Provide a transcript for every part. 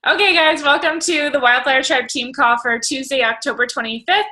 Okay, guys, welcome to the Wildflower Tribe team call for Tuesday, October 25th.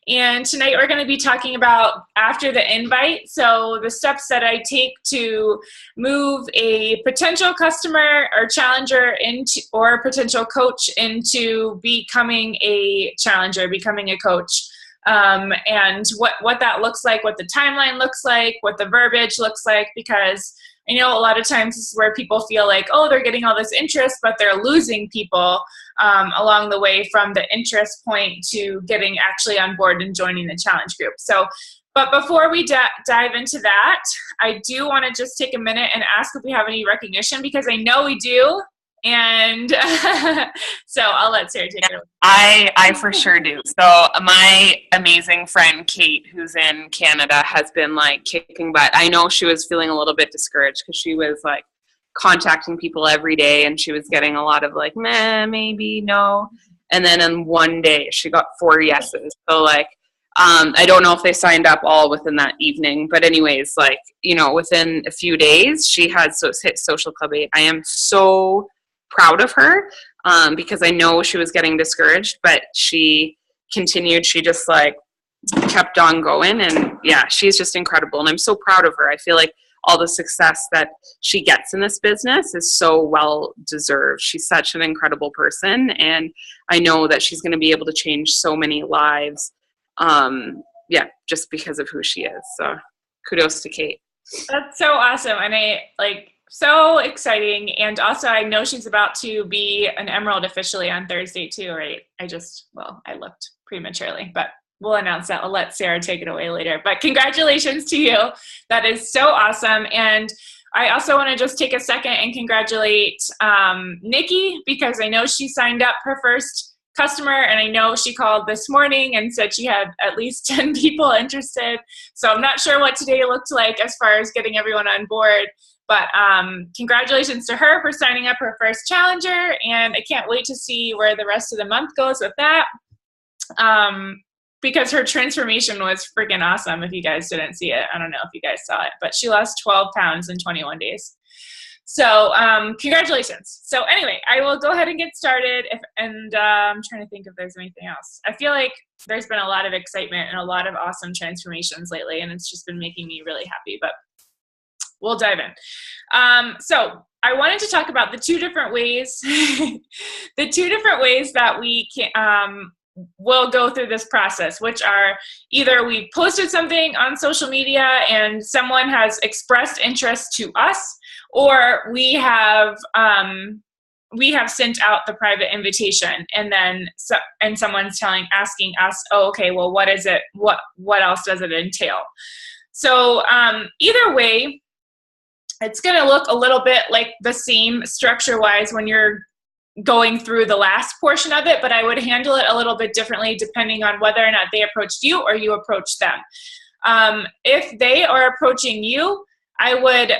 And tonight we're going to be talking about after the invite. So, the steps that I take to move a potential customer or challenger into, or potential coach into becoming a challenger, becoming a coach. And what that looks like, what the timeline looks like, what the verbiage looks like, because I know a lot of times this is where people feel like, oh, they're getting all this interest, but they're losing people along the way from the interest point to getting actually on board and joining the challenge group. So, but before we dive into that, I do want to just take a minute and ask if we have any recognition, because I know we do. And so I'll let Sarah take it over. I for sure do. So my amazing friend Kate, who's in Canada, has been like kicking butt. I know she was feeling a little bit discouraged because she was like contacting people every day and she was getting a lot of like, meh, maybe, no. And then in one day she got 4 yeses. So like, I don't know if they signed up all within that evening, but anyways, like, you know, within a few days she had hit Social Club 8. I am so proud of her. Because I know she was getting discouraged, but she continued. She just like kept on going, and yeah, she's just incredible. And I'm so proud of her. I feel like all the success that she gets in this business is so well deserved. She's such an incredible person, and I know that she's going to be able to change so many lives. Yeah, just because of who she is. So kudos to Kate. That's so awesome. And so exciting. And also I know she's about to be an Emerald officially on Thursday too, right? I looked prematurely, but we'll announce that. I'll let Sarah take it away later. But congratulations to you. That is so awesome. And I also want to just take a second and congratulate Nikki, because I know she signed up her first customer, and I know she called this morning and said she had at least 10 people interested. So I'm not sure what today looked like as far as getting everyone on board. But congratulations to her for signing up her first challenger, and I can't wait to see where the rest of the month goes with that, because her transformation was freaking awesome. If you guys didn't see it, I don't know if you guys saw it, but she lost 12 pounds in 21 days. So congratulations. So anyway, I will go ahead and get started, I'm trying to think if there's anything else. I feel like there's been a lot of excitement and a lot of awesome transformations lately, and it's just been making me really happy, but we'll dive in. So I wanted to talk about the two different ways, that we can, will go through this process, which are either we posted something on social media and someone has expressed interest to us, or we have sent out the private invitation, and then someone's asking us, oh, okay, well, what is it? What else does it entail? So either way, it's going to look a little bit like the same structure-wise when you're going through the last portion of it, but I would handle it a little bit differently depending on whether or not they approached you or you approached them. If they are approaching you, I would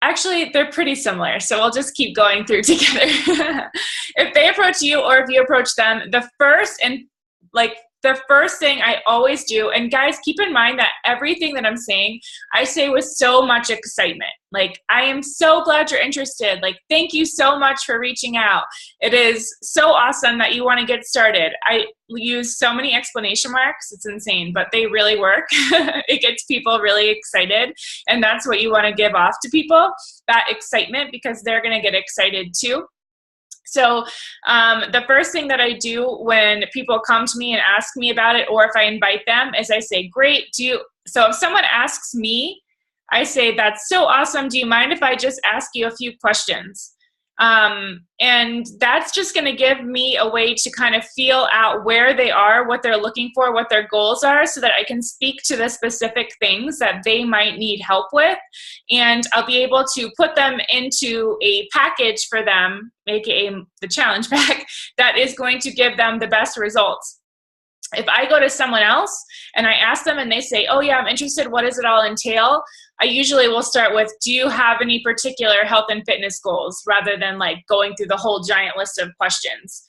actually, they're pretty similar, so we'll just keep going through together. If they approach you or if you approach them, the first thing I always do, and guys, keep in mind that everything that I'm saying, I say with so much excitement. Like, I am so glad you're interested. Like, thank you so much for reaching out. It is so awesome that you want to get started. I use so many exclamation marks. It's insane, but they really work. It gets people really excited, and that's what you want to give off to people, that excitement, because they're going to get excited too. So the first thing that I do when people come to me and ask me about it, or if I invite them, is I say, great, so if someone asks me, I say, that's so awesome. Do you mind if I just ask you a few questions? And that's just going to give me a way to kind of feel out where they are, what they're looking for, what their goals are, so that I can speak to the specific things that they might need help with. And I'll be able to put them into a package for them, aka the challenge pack, that is going to give them the best results. If I go to someone else and I ask them and they say, oh yeah, I'm interested, what does it all entail? I usually will start with, do you have any particular health and fitness goals, rather than like going through the whole giant list of questions.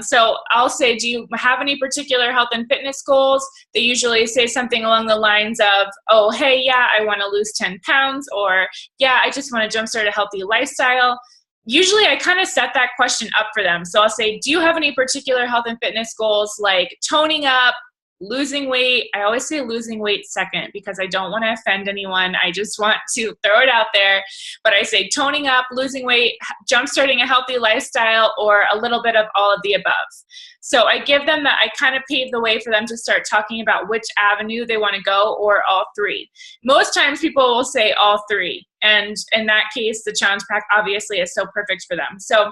So I'll say, do you have any particular health and fitness goals? They usually say something along the lines of, oh, hey, yeah, I want to lose 10 pounds, or yeah, I just want to jumpstart a healthy lifestyle. usually I kind of set that question up for them. So I'll say, do you have any particular health and fitness goals, like toning up, losing weight? I always say losing weight second because I don't want to offend anyone. I just want to throw it out there. But I say toning up, losing weight, jumpstarting a healthy lifestyle, or a little bit of all of the above. So I give them that. I kind of pave the way for them to start talking about which avenue they want to go, or all three. Most times people will say all three. And in that case, the challenge pack obviously is so perfect for them. So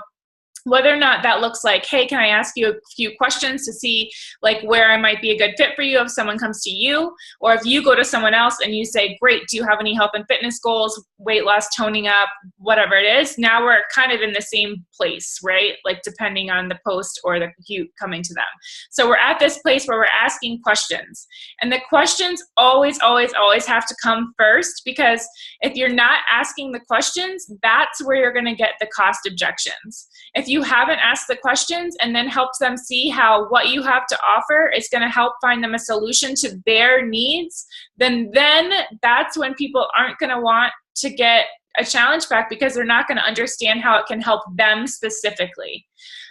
whether or not that looks like, hey, can I ask you a few questions to see like where I might be a good fit for you if someone comes to you, or if you go to someone else and you say, great, do you have any health and fitness goals, weight loss, toning up, whatever it is. Now we're kind of in the same place, right? Like depending on the post or the you coming to them. So we're at this place where we're asking questions, and the questions always, always, always have to come first, because if you're not asking the questions, that's where you're going to get the cost objections. If you haven't asked the questions and then helped them see how what you have to offer is going to help find them a solution to their needs, then that's when people aren't going to want to get a challenge pack, because they're not going to understand how it can help them specifically.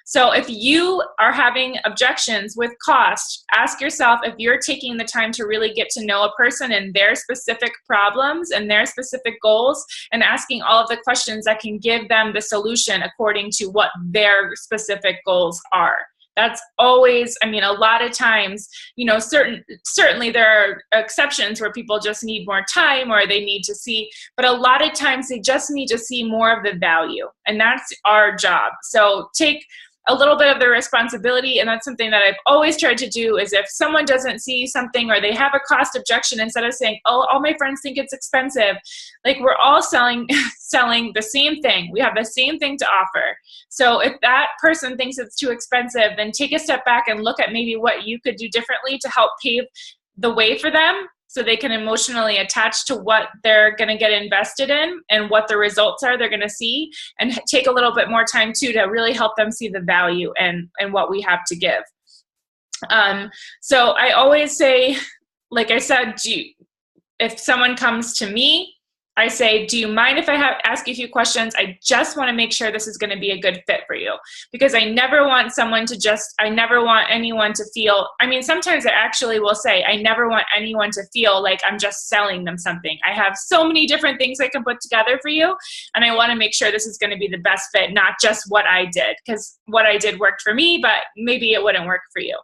So if you are having objections with cost, ask yourself if you're taking the time to really get to know a person and their specific problems and their specific goals, and asking all of the questions that can give them the solution according to what their specific goals are. That's always, I mean, a lot of times, you know, certainly there are exceptions where people just need more time or they need to see, but a lot of times they just need to see more of the value, and that's our job. So take a little bit of the responsibility, and that's something that I've always tried to do, is if someone doesn't see something or they have a cost objection, instead of saying, oh, all my friends think it's expensive, like we're all selling the same thing. We have the same thing to offer. So if that person thinks it's too expensive, then take a step back and look at maybe what you could do differently to help pave the way for them, so they can emotionally attach to what they're going to get invested in and what the results are they're going to see, and take a little bit more time too to really help them see the value and what we have to give. So I always say, like I said, if someone comes to me, I say, do you mind if I ask you a few questions? I just want to make sure this is going to be a good fit for you, because I never want anyone to feel, I mean, sometimes I actually will say, I never want anyone to feel like I'm just selling them something. I have so many different things I can put together for you, and I want to make sure this is going to be the best fit, not just what I did, because what I did worked for me, but maybe it wouldn't work for you.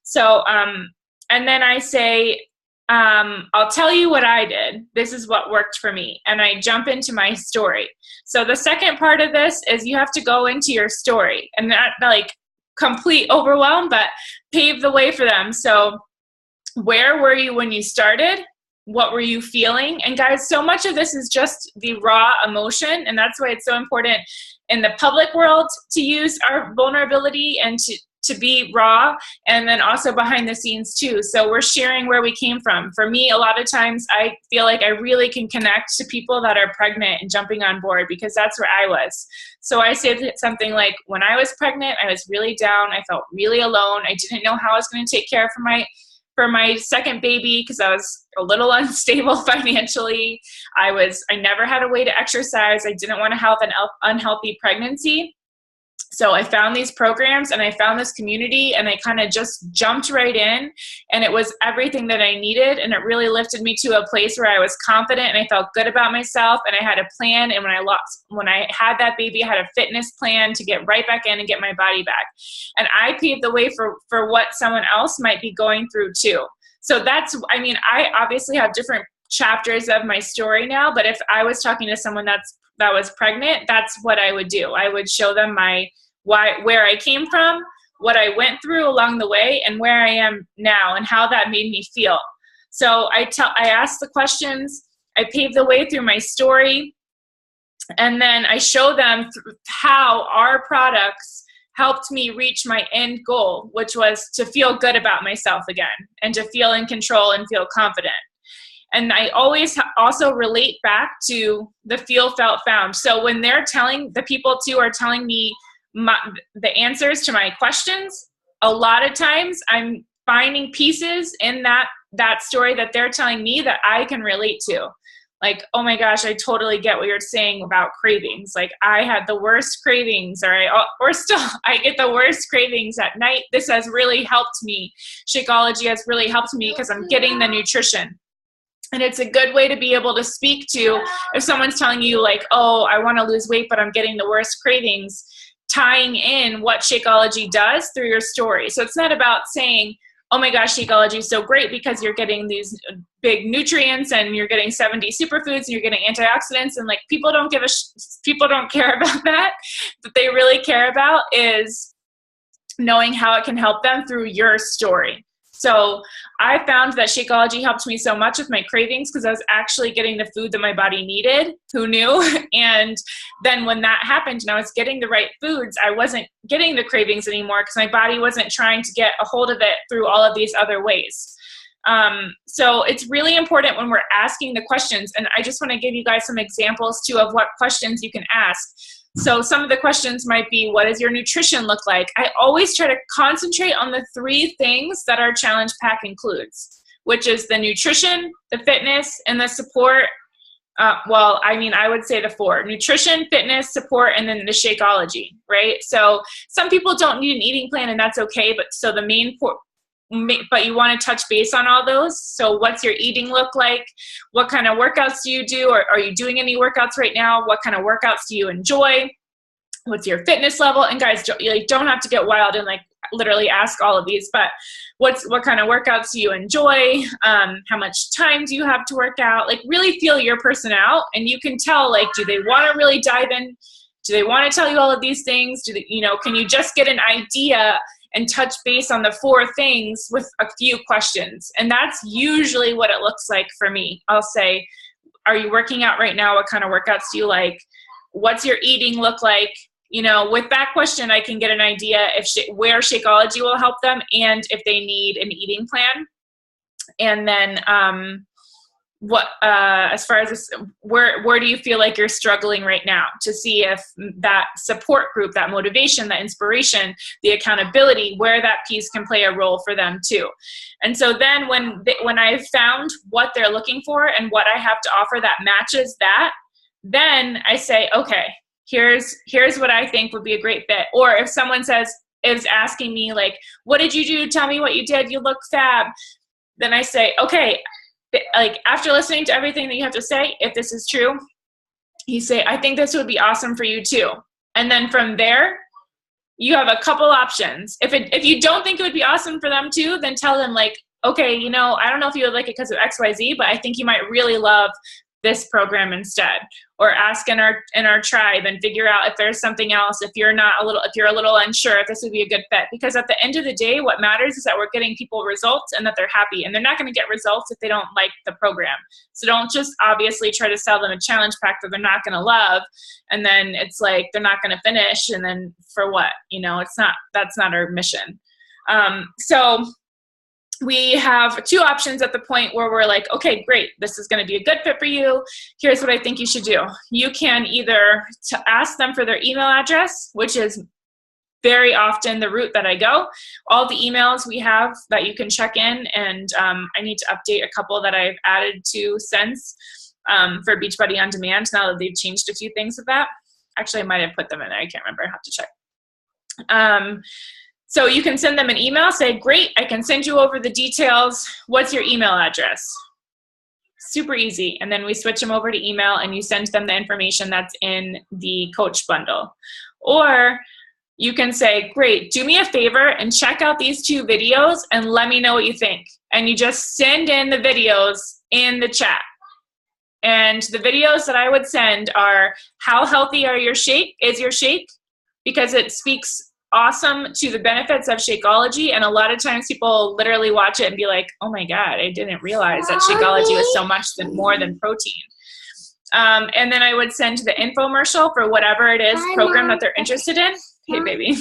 So, and then I say, I'll tell you what I did. This is what worked for me. And I jump into my story. So the second part of this is you have to go into your story, and not like complete overwhelm, but pave the way for them. So where were you when you started? What were you feeling? And guys, so much of this is just the raw emotion. And that's why it's so important in the public world to use our vulnerability and to be raw, and then also behind the scenes too. So we're sharing where we came from. For me, a lot of times I feel like I really can connect to people that are pregnant and jumping on board, because that's where I was. So I say something like, when I was pregnant, I was really down. I felt really alone. I didn't know how I was going to take care for my second baby, because I was a little unstable financially. I never had a way to exercise. I didn't want to have an unhealthy pregnancy. So I found these programs and I found this community, and I kind of just jumped right in, and it was everything that I needed. And it really lifted me to a place where I was confident and I felt good about myself, and I had a plan. And when I had that baby, I had a fitness plan to get right back in and get my body back. And I paved the way for what someone else might be going through too. So I obviously have different chapters of my story now, but if I was talking to someone that was pregnant, that's what I would do. I would show them where I came from, what I went through along the way, and where I am now, and how that made me feel. So I ask the questions, I pave the way through my story, and then I show them how our products helped me reach my end goal, which was to feel good about myself again, and to feel in control and feel confident. And I always also relate back to the feel, felt, found. So when the people too are telling me the answers to my questions, a lot of times I'm finding pieces in that story that they're telling me that I can relate to. like, oh my gosh, I totally get what you're saying about cravings. Like I had the worst cravings, or still I get the worst cravings at night. This has really helped me. Shakeology has really helped me because I'm getting the nutrition. And it's a good way to be able to speak to if someone's telling you like, oh, I want to lose weight, but I'm getting the worst cravings, tying in what Shakeology does through your story. So it's not about saying, oh my gosh, Shakeology is so great because you're getting these big nutrients and you're getting 70 superfoods and you're getting antioxidants, and like people don't care about that. What they really care about is knowing how it can help them through your story. So I found that Shakeology helped me so much with my cravings because I was actually getting the food that my body needed. Who knew? And then when that happened and I was getting the right foods, I wasn't getting the cravings anymore because my body wasn't trying to get a hold of it through all of these other ways. So it's really important when we're asking the questions. And I just want to give you guys some examples too of what questions you can ask. So some of the questions might be, what does your nutrition look like? I always try to concentrate on the 3 things that our challenge pack includes, which is the nutrition, the fitness, and the support. I would say the 4: nutrition, fitness, support, and then the Shakeology, right? So some people don't need an eating plan, and that's okay. But you want to touch base on all those. So what's your eating look like? What kind of workouts do you do? Or are you doing any workouts right now? What kind of workouts do you enjoy? What's your fitness level? And guys, you don't have to get wild and like literally ask all of these, but what kind of workouts do you enjoy? How much time do you have to work out? Like really feel your person out, and you can tell, like, do they want to really dive in? Do they want to tell you all of these things? Can you just get an idea and touch base on the 4 things with a few questions? And that's usually what it looks like for me. I'll say, are you working out right now? What kind of workouts do you like? What's your eating look like? With that question, I can get an idea where Shakeology will help them and if they need an eating plan. And then as far as this, where do you feel like you're struggling right now, to see if that support group, that motivation, that inspiration, the accountability, where that piece can play a role for them too. And so then when I've found what they're looking for and what I have to offer that matches that, then I say, okay, here's what I think would be a great fit. Or if someone is asking me like, what did you do? Tell me what you did. You look fab. Then I say, okay, like after listening to everything that you have to say, if this is true, you say, I think this would be awesome for you too. And then from there, you have a couple options. If you don't think it would be awesome for them too, then tell them like, okay, I don't know if you would like it because of XYZ, but I think you might really love this program instead. Or ask in our tribe and figure out if there's something else, if you're a little unsure if this would be a good fit. Because at the end of the day, what matters is that we're getting people results and that they're happy. And they're not going to get results if they don't like the program. So don't just obviously try to sell them a challenge pack that they're not going to love, and then it's like they're not going to finish, and then for what? That's not our mission. So we have 2 options at the point where we're like, okay, great, this is going to be a good fit for you. Here's what I think you should do. You can either ask them for their email address, which is very often the route that I go. All the emails we have that you can check in, and I need to update a couple that I've added to since for Beachbody On Demand now that they've changed a few things with that. Actually, I might have put them in there. I can't remember. I have to check. So you can send them an email, say, great, I can send you over the details. What's your email address? Super easy. And then we switch them over to email, and you send them the information that's in the coach bundle. Or you can say, great, do me a favor and check out these 2 videos and let me know what you think. And you just send in the videos in the chat. And the videos that I would send are, how healthy is your shake? Because it speaks awesome to the benefits of Shakeology, and a lot of times people literally watch it and be like, oh my god, I didn't realize that Shakeology was so much more than protein. And then I would send the infomercial for whatever it is program that they're interested in. Hey baby.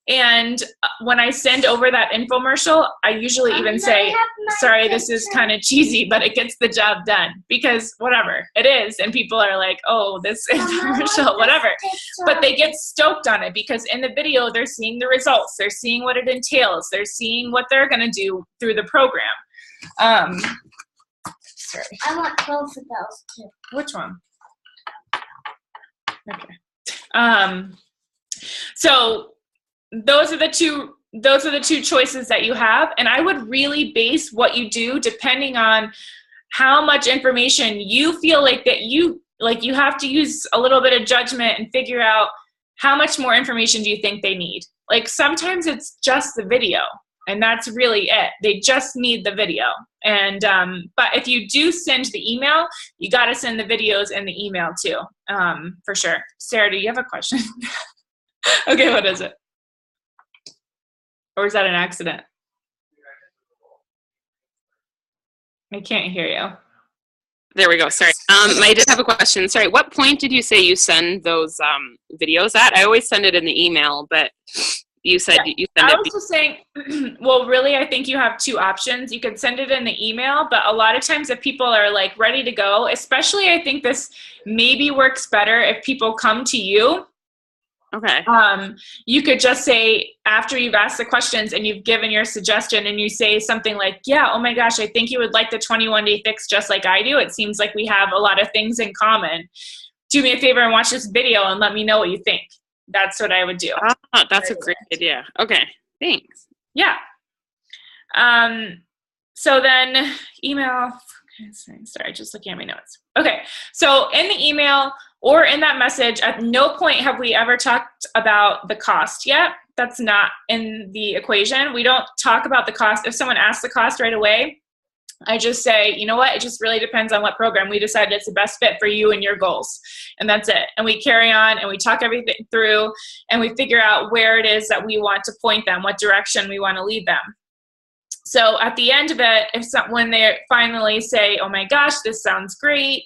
And when I send over that infomercial, I usually even say, sorry, this is kind of cheesy, but it gets the job done, because whatever it is. And people are like, oh, this infomercial, whatever. But they get stoked on it because in the video, they're seeing the results. They're seeing what it entails. They're seeing what they're going to do through the program. Sorry. I want both of those too. Which one? Okay. So those are the two choices that you have, and I would really base what you do depending on how much information you feel like that you have to use a little bit of judgment and figure out how much more information do you think they need. Like sometimes it's just the video, and that's really it. They just need the video. And but if you do send the email, you got to send the videos in the email too, for sure. Sarah, do you have a question? Okay, what is it? Or is that an accident? I can't hear you. There we go. Sorry. I did have a question. Sorry. What point did you say you send those videos at? I always send it in the email, but you said you send it. I was just saying, well, really, I think you have two options. You could send it in the email, but a lot of times if people are like ready to go, especially I think this maybe works better if people come to you. Okay. You could just say, after you've asked the questions and you've given your suggestion, and you say something like, yeah, oh my gosh, I think you would like the 21-day fix just like I do. It seems like we have a lot of things in common. Do me a favor and watch this video and let me know what you think. That's what I would do. That's a great idea. Okay, thanks. Yeah. So then email, sorry, just looking at my notes. Okay, so in the email or in that message, at no point have we ever talked about the cost yet. That's not in the equation. We don't talk about the cost. If someone asks the cost right away, I just say, you know what, it just really depends on what program we decided it's the best fit for you and your goals. And that's it. And we carry on and we talk everything through and we figure out where it is that we want to point them, what direction we want to lead them. So at the end of it, when they finally say, oh my gosh, this sounds great,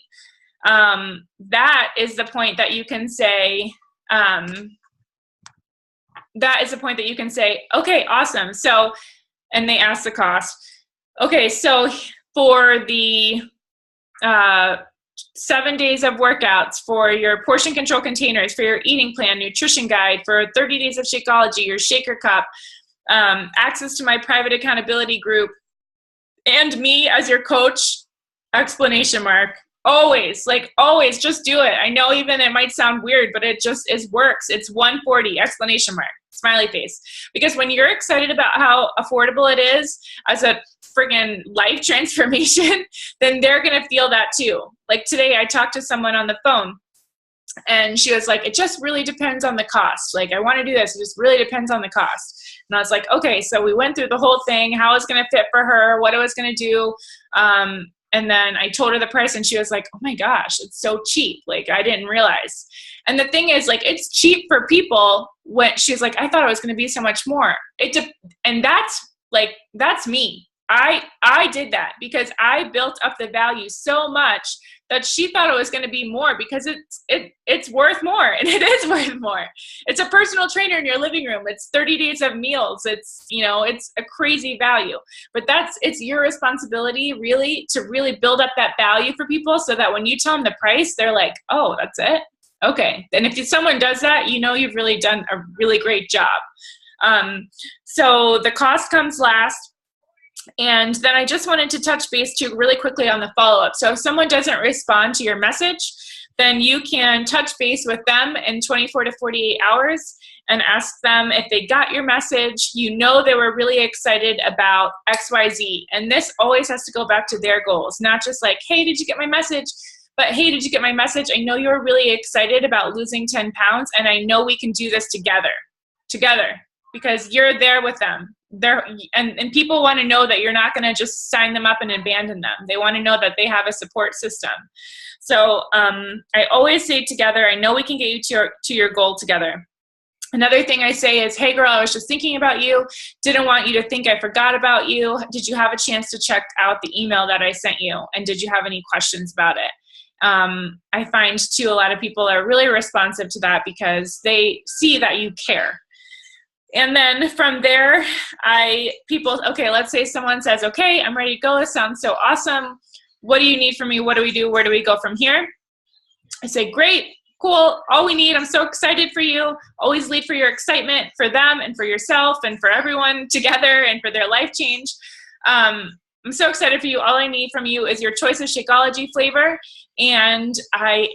that is the point that you can say, okay, awesome. So, and they ask the cost. Okay, so for the 7 days of workouts, for your portion control containers, for your eating plan, nutrition guide, for 30 days of Shakeology, your shaker cup, access to my private accountability group, and me as your coach, exclamation mark. Always, like always, just do it. I know even it might sound weird, but it just works. It's 140, exclamation mark, smiley face. Because when you're excited about how affordable it is as a friggin' life transformation, then they're going to feel that too. Like today I talked to someone on the phone and she was like, it just really depends on the cost. Like, I want to do this. It just really depends on the cost. And I was like, okay, so we went through the whole thing, how it's going to fit for her, what it was going to do. And then I told her the price and she was like, oh my gosh, it's so cheap. Like, I didn't realize. And the thing is, like, it's cheap for people when she's like, I thought it was going to be so much more. And that's me. I did that because I built up the value so much that she thought it was going to be more because it's worth more, and it is worth more. It's a personal trainer in your living room. It's 30 days of meals. It's a crazy value, but it's your responsibility really to really build up that value for people so that when you tell them the price, they're like, oh, that's it. Okay. And if someone does that, you've really done a really great job. So the cost comes last. And then I just wanted to touch base too really quickly on the follow-up. So if someone doesn't respond to your message, then you can touch base with them in 24 to 48 hours and ask them if they got your message. They were really excited about XYZ. And this always has to go back to their goals, not just like, hey, did you get my message? But hey, did you get my message? I know you're really excited about losing 10 pounds, and I know we can do this together, because you're there with them. And people want to know that you're not going to just sign them up and abandon them. They want to know that they have a support system. So I always say together, I know we can get you to your goal together. Another thing I say is, hey girl, I was just thinking about you. Didn't want you to think I forgot about you. Did you have a chance to check out the email that I sent you? And did you have any questions about it? I find too, a lot of people are really responsive to that because they see that you care. And then from there, let's say someone says, okay, I'm ready to go. This sounds so awesome. What do you need from me? What do we do? Where do we go from here? I say, great, cool. All we need, I'm so excited for you. Always lead for your excitement for them and for yourself and for everyone together and for their life change. I'm so excited for you. All I need from you is your choice of Shakeology flavor and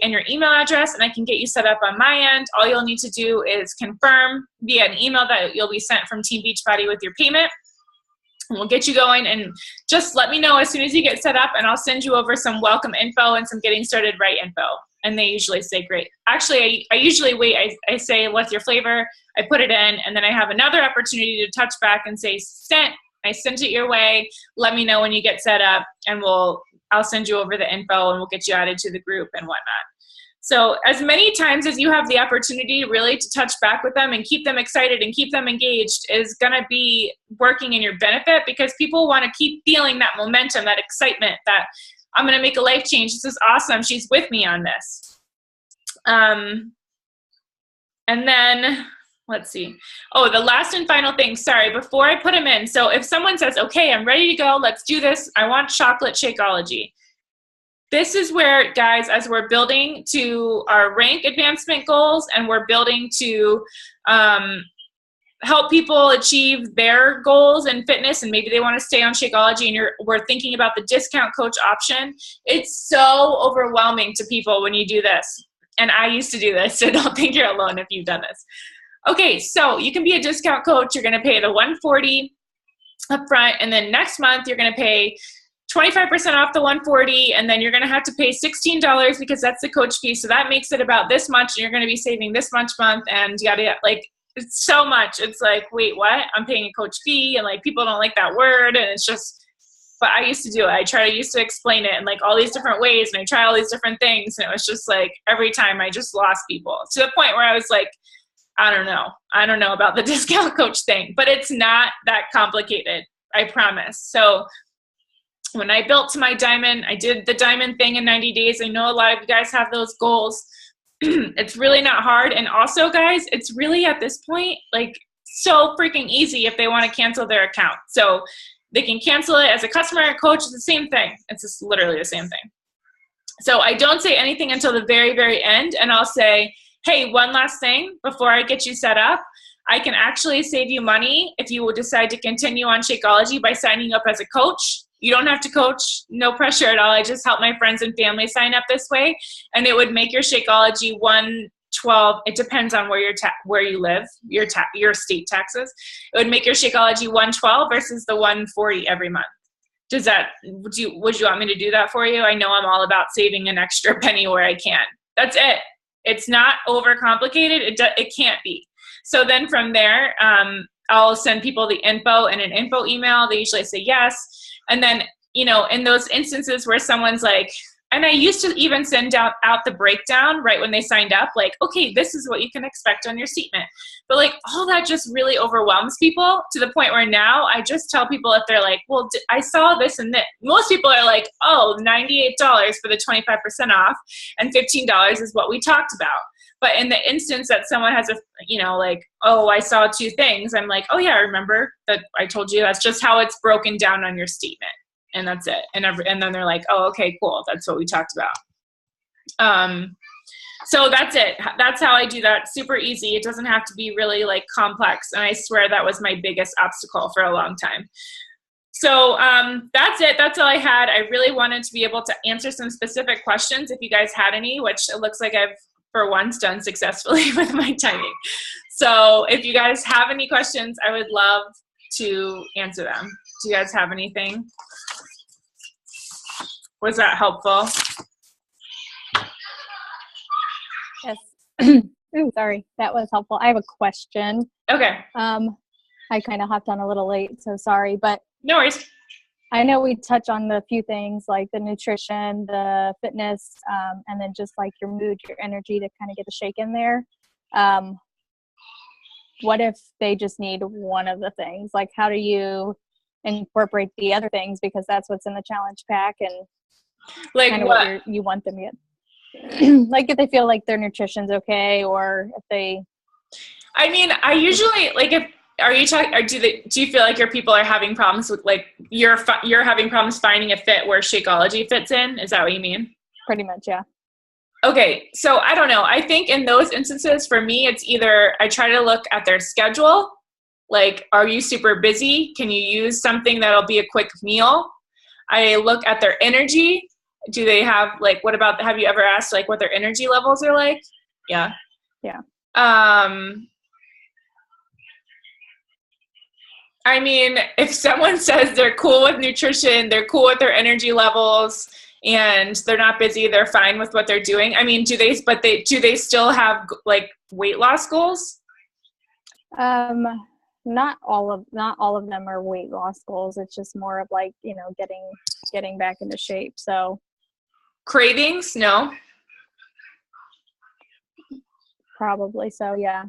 your email address, and I can get you set up on my end. All you'll need to do is confirm via an email that you'll be sent from Team Beachbody with your payment. And we'll get you going, and just let me know as soon as you get set up, and I'll send you over some welcome info and some getting started right info. And they usually say great. Actually, I usually wait. I say, what's your flavor? I put it in, and then I have another opportunity to touch back and say, sent. I sent it your way. Let me know when you get set up, and I'll send you over the info, and we'll get you added to the group and whatnot. So as many times as you have the opportunity really to touch back with them and keep them excited and keep them engaged is going to be working in your benefit, because people want to keep feeling that momentum, that excitement, that I'm going to make a life change. This is awesome. She's with me on this. And then let's see. Oh, the last and final thing, sorry, before I put them in. So if someone says, okay, I'm ready to go, let's do this. I want chocolate Shakeology. This is where, guys, as we're building to our rank advancement goals and we're building to help people achieve their goals in fitness, and maybe they want to stay on Shakeology, and we're thinking about the discount coach option, it's so overwhelming to people when you do this. And I used to do this, so don't think you're alone if you've done this. Okay, so you can be a discount coach. You're going to pay the $140 up front, and then next month you're going to pay 25% off the $140, and then you're going to have to pay $16 because that's the coach fee. So that makes it about this much, and you're going to be saving this much month, and yada, like, it's so much. It's like, wait, what? I'm paying a coach fee, and like people don't like that word, and it's just, but I used to do it. I used to explain it in like all these different ways, and I try all these different things, and it was just like every time I just lost people to the point where I was like, I don't know about the discount coach thing, but it's not that complicated, I promise. So when I built to my diamond, I did the diamond thing in 90 days. I know a lot of you guys have those goals. It's really not hard. And also, guys, it's really at this point, like, so freaking easy if they want to cancel their account. So they can cancel it as a customer or coach. It's the same thing. It's just literally the same thing. So I don't say anything until the very, very end. And I'll say, hey, one last thing before I get you set up. I can actually save you money if you will decide to continue on Shakeology by signing up as a coach. You don't have to coach, no pressure at all. I just help my friends and family sign up this way, and it would make your Shakeology $112. It depends on where you live, your state taxes. It would make your Shakeology $112 versus the $140 every month. Would you want me to do that for you? I know I'm all about saving an extra penny where I can. That's it. It's not overcomplicated. It can't be. So then from there, I'll send people the info in an info email. They usually say yes. And then, in those instances where someone's like, and I used to even send out the breakdown right when they signed up, like, okay, this is what you can expect on your statement. But like all that just really overwhelms people to the point where now I just tell people, if they're like, well, I saw this and that. Most people are like, oh, $98 for the 25% off, and $15 is what we talked about. But in the instance that someone has like, oh, I saw two things, I'm like, oh yeah, I remember that I told you. That's just how it's broken down on your statement. And that's it. And then they're like, oh, okay, cool. That's what we talked about. So that's it. That's how I do that. Super easy. It doesn't have to be really like complex. And I swear that was my biggest obstacle for a long time. So that's it. That's all I had. I really wanted to be able to answer some specific questions if you guys had any, which it looks like I've for once done successfully with my timing. So if you guys have any questions, I would love to answer them. Do you guys have anything? Was that helpful? Yes. Ooh, sorry. That was helpful. I have a question. Okay. I kind of hopped on a little late, so sorry. But no worries. I know we touch on the few things like the nutrition, the fitness, and then just like your mood, your energy to kind of get the shake in there. What if they just need one of the things? Like, how do you incorporate the other things? Because that's what's in the challenge pack, and like kind of what you want them to get. Like if they feel like their nutrition's okay, or if they. I mean, I usually like if. Are you talking? Or do you feel like your people are having problems with like you're having problems finding a fit where Shakeology fits in? Is that what you mean? Pretty much, yeah. Okay, so I don't know. I think in those instances, for me, it's either I try to look at their schedule. Like, are you super busy? Can you use something that'll be a quick meal? I look at their energy. Do they have like, what about, have you ever asked like what their energy levels are like? Yeah. Yeah. I mean, if someone says they're cool with nutrition, they're cool with their energy levels, and they're not busy, they're fine with what they're doing. I mean, do they still have like weight loss goals? Not all of them are weight loss goals. It's just more of like, you know, getting back into shape. So Cravings? No. probably so, yeah.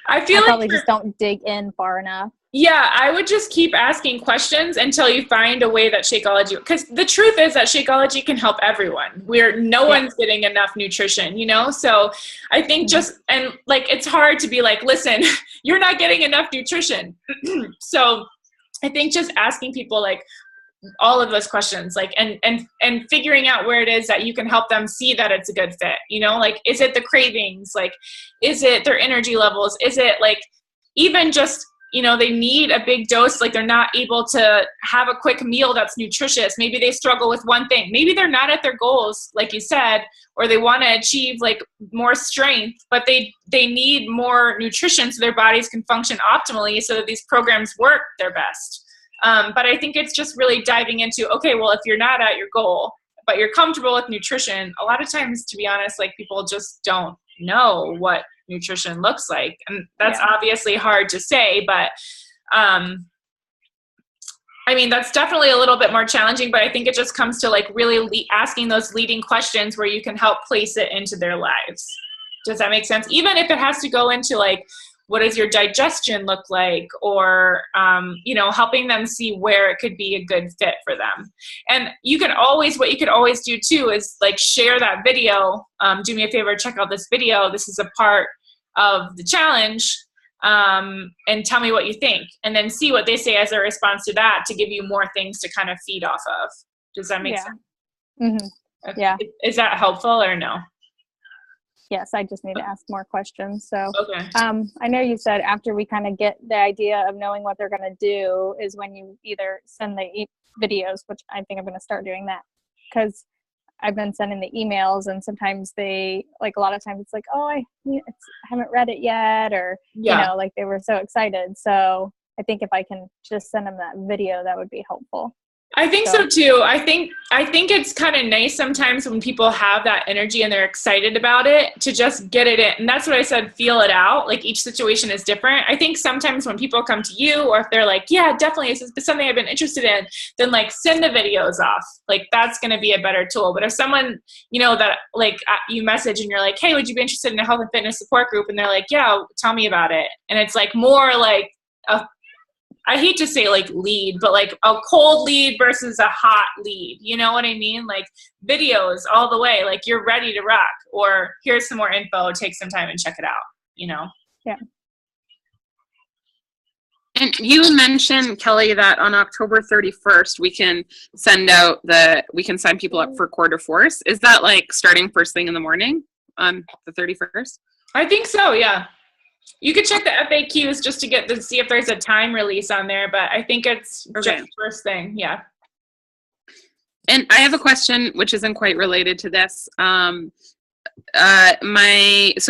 I feel I like probably just don't dig in far enough. Yeah, I would just keep asking questions until you find a way that Shakeology, because the truth is that Shakeology can help everyone. No one's getting enough nutrition, you know? So I think and like, it's hard to be like, listen, you're not getting enough nutrition. So I think just asking people like all of those questions, like, and figuring out where it is that you can help them see that it's a good fit, you know? Like, is it the cravings? Like, is it their energy levels? Is it like, even just, you know, they need a big dose, like they're not able to have a quick meal that's nutritious. Maybe they struggle with one thing. Maybe they're not at their goals, like you said, or they want to achieve like more strength, but they need more nutrition so their bodies can function optimally so that these programs work their best. But I think it's just really diving into, okay, well, if you're not at your goal, but you're comfortable with nutrition, a lot of times, to be honest, like people just don't know what nutrition looks like, and that's obviously hard to say, but I mean, that's definitely a little bit more challenging, but I think it just comes to like really asking those leading questions where you can help place it into their lives. Does that make sense? Even if it has to go into like, what does your digestion look like? Or, you know, helping them see where it could be a good fit for them. And what you could always do too is like share that video. Do me a favor, check out this video. This is a part of the challenge. And tell me what you think. And then see what they say as a response to that to give you more things to kind of feed off of. Does that make sense? Mm-hmm. Okay. Yeah. Is that helpful or no? Yes, I just need to ask more questions. So, okay. I know you said after we kind of get the idea of knowing what they're going to do is when you either send the videos, which I think I'm going to start doing that because I've been sending the emails and sometimes they, like a lot of times it's like, oh, I haven't read it yet, or, you know, like they were so excited. So I think if I can just send them that video, that would be helpful. I think so too. I think it's kind of nice sometimes when people have that energy and they're excited about it to just get it in. And that's what I said, feel it out. Like each situation is different. I think sometimes when people come to you or if they're like, yeah, definitely, this is something I've been interested in, then like send the videos off. Like that's going to be a better tool. But if someone, you know, that like you message and you're like, hey, would you be interested in a health and fitness support group? And they're like, yeah, tell me about it. And it's like more like I hate to say like lead, but like a cold lead versus a hot lead. You know what I mean? Like videos all the way, like you're ready to rock, or here's some more info, take some time and check it out, you know? Yeah. And you mentioned, Kelly, that on October 31st, we can sign people up for Core de Force. Is that like starting first thing in the morning on the 31st? I think so. Yeah. You could check the FAQs just to see if there's a time release on there, but I think it's just first thing. Yeah. And I have a question which isn't quite related to this. So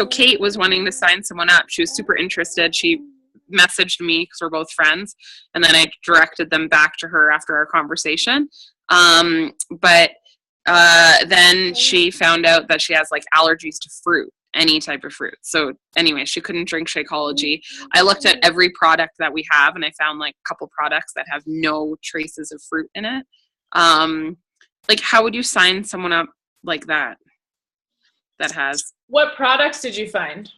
Kate was wanting to sign someone up. She was super interested. She messaged me because we're both friends, and then I directed them back to her after our conversation. But then she found out that she has like allergies to fruit. Any type of fruit. So anyway, she couldn't drink Shakeology. I looked at every product that we have and I found like a couple products that have no traces of fruit in it. Like how would you sign someone up like that has? What products did you find?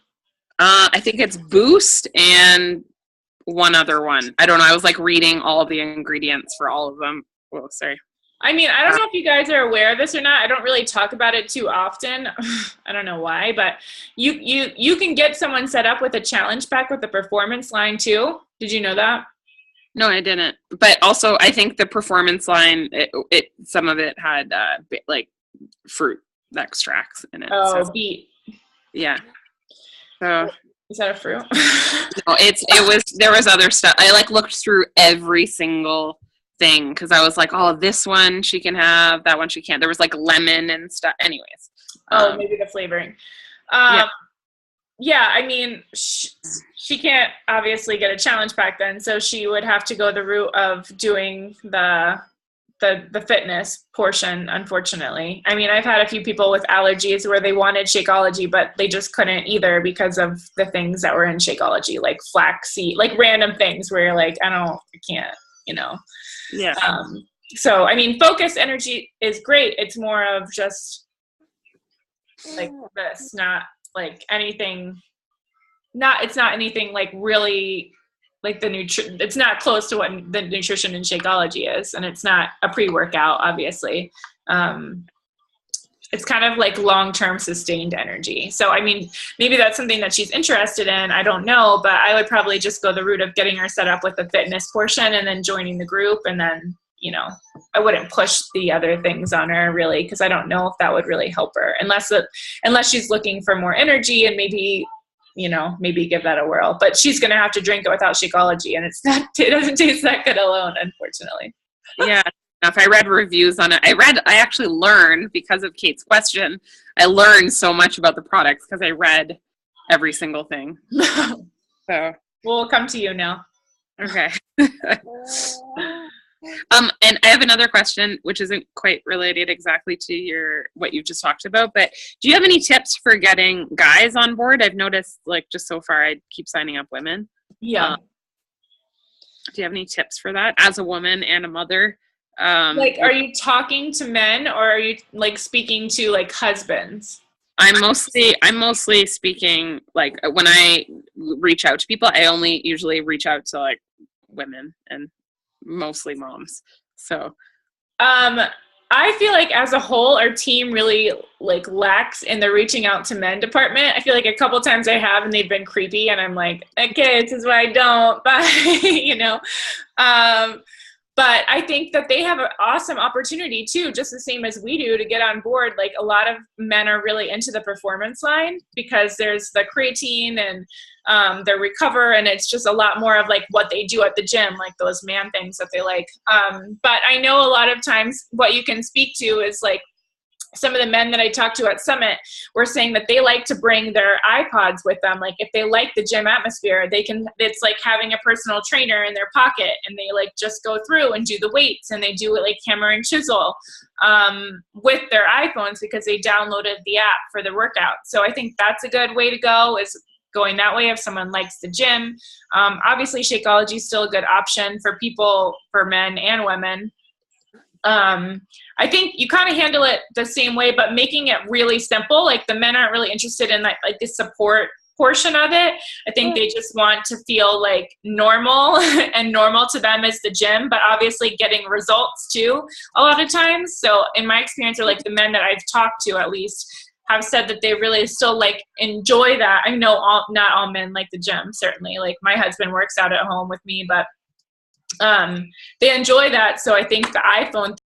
I think it's Boost and one other one. I don't know. I was like reading all of the ingredients for all of them. Oh, sorry. I mean, I don't know if you guys are aware of this or not. I don't really talk about it too often. I don't know why, but you can get someone set up with a challenge pack with the performance line too. Did you know that? No, I didn't. But also, I think the performance line, some of it had like fruit extracts in it. Oh, so. Beet. Yeah. So is that a fruit? No, there was other stuff. I like looked through every single thing because I was like, oh, this one she can have, that one she can't. There was like lemon and stuff. Anyways. Maybe the flavoring. Yeah. Yeah, I mean, she can't obviously get a challenge pack then, so she would have to go the route of doing the fitness portion, unfortunately. I mean, I've had a few people with allergies where they wanted Shakeology, but they just couldn't either because of the things that were in Shakeology, like flaxseed, like random things where you're like, I can't, you know. Yeah. So, I mean, focus energy is great. It's more of just like this, not like anything, it's not anything like really like it's not close to what the nutrition in Shakeology is, and it's not a pre-workout, obviously. It's kind of like long-term sustained energy. So, I mean, maybe that's something that she's interested in. I don't know, but I would probably just go the route of getting her set up with the fitness portion and then joining the group. And then, you know, I wouldn't push the other things on her really, because I don't know if that would really help her unless she's looking for more energy and maybe, you know, maybe give that a whirl. But she's going to have to drink it without Shakeology, and it doesn't taste that good alone, unfortunately. Yeah. If I read reviews on it, I actually learned because of Kate's question, I learned so much about the products because I read every single thing. So we'll come to you now. Okay. And I have another question, which isn't quite related exactly to what you've just talked about, but do you have any tips for getting guys on board? I've noticed, like, just so far, I keep signing up women. Yeah. Do you have any tips for that as a woman and a mother? Like, are you talking to men, or are you like speaking to like husbands? I'm mostly speaking, like, when I reach out to people, I only usually reach out to like women and mostly moms. So I feel like as a whole our team really like lacks in the reaching out to men department. I feel like a couple times I have and they've been creepy and I'm like, okay, this is why I don't, bye. You know. But I think that they have an awesome opportunity too, just the same as we do, to get on board. Like, a lot of men are really into the performance line because there's the creatine and the recover, and it's just a lot more of like what they do at the gym, like those man things that they like. But I know a lot of times what you can speak to is like, some of the men that I talked to at Summit were saying that they like to bring their iPods with them. Like, if they like the gym atmosphere, it's like having a personal trainer in their pocket, and they like just go through and do the weights, and they do it like hammer and chisel with their iPhones because they downloaded the app for the workout. So I think that's a good way to go, is going that way if someone likes the gym. Obviously Shakeology is still a good option for people, for men and women. I think you kind of handle it the same way, but making it really simple. Like, the men aren't really interested in like the support portion of it. I think they just want to feel like normal, and normal to them is the gym, but obviously getting results too a lot of times. So in my experience, or like the men that I've talked to at least, have said that they really still like enjoy that. I know not all men like the gym, certainly. Like, my husband works out at home with me, but they enjoy that. So I think the iPhone